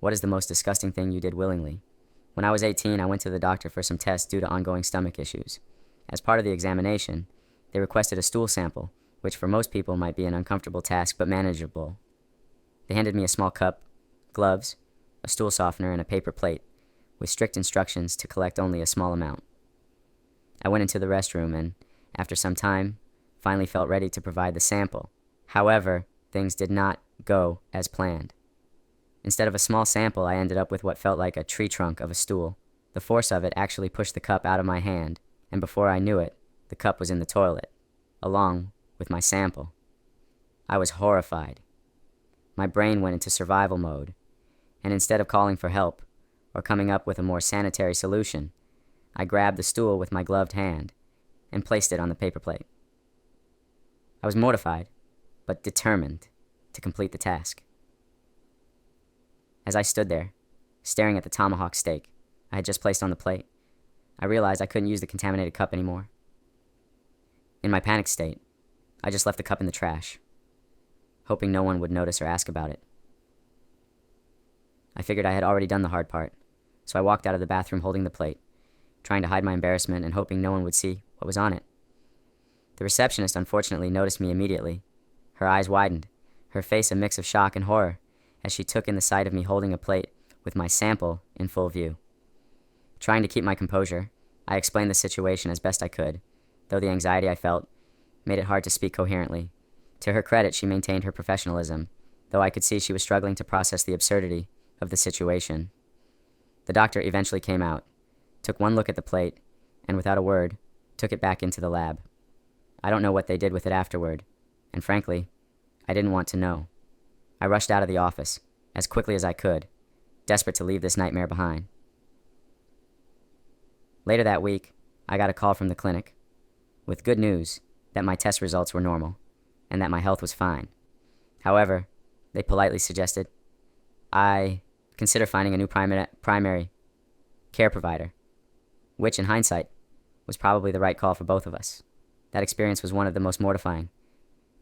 What is the most disgusting thing you did willingly? When I was 18, I went to the doctor for some tests due to ongoing stomach issues. As part of the examination, they requested a stool sample, which for most people might be an uncomfortable task but manageable. They handed me a small cup, gloves, a stool softener, and a paper plate, with strict instructions to collect only a small amount. I went into the restroom and, after some time, finally felt ready to provide the sample. However, things did not go as planned. Instead of a small sample, I ended up with what felt like a tree trunk of a stool. The force of it actually pushed the cup out of my hand, and before I knew it, the cup was in the toilet, along with my sample. I was horrified. My brain went into survival mode, and instead of calling for help or coming up with a more sanitary solution, I grabbed the stool with my gloved hand and placed it on the paper plate. I was mortified, but determined to complete the task. As I stood there, staring at the tomahawk steak I had just placed on the plate, I realized I couldn't use the contaminated cup anymore. In my panic state, I just left the cup in the trash, hoping no one would notice or ask about it. I figured I had already done the hard part, so I walked out of the bathroom holding the plate, trying to hide my embarrassment and hoping no one would see what was on it. The receptionist unfortunately noticed me immediately. Her eyes widened, her face a mix of shock and horror, as she took in the sight of me holding a plate with my sample in full view. Trying to keep my composure, I explained the situation as best I could, though the anxiety I felt made it hard to speak coherently. To her credit, she maintained her professionalism, though I could see she was struggling to process the absurdity of the situation. The doctor eventually came out, took one look at the plate, and without a word, took it back into the lab. I don't know what they did with it afterward, and frankly, I didn't want to know. I rushed out of the office, as quickly as I could, desperate to leave this nightmare behind. Later that week, I got a call from the clinic, with good news that my test results were normal, and that my health was fine. However, they politely suggested I consider finding a new primary care provider, which in hindsight was probably the right call for both of us. That experience was one of the most mortifying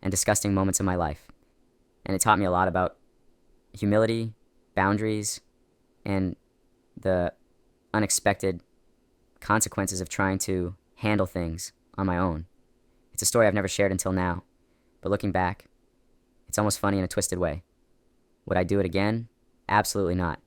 and disgusting moments of my life, and it taught me a lot about humility, boundaries, and the unexpected consequences of trying to handle things on my own. It's a story I've never shared until now, but looking back, it's almost funny in a twisted way. Would I do it again? Absolutely not.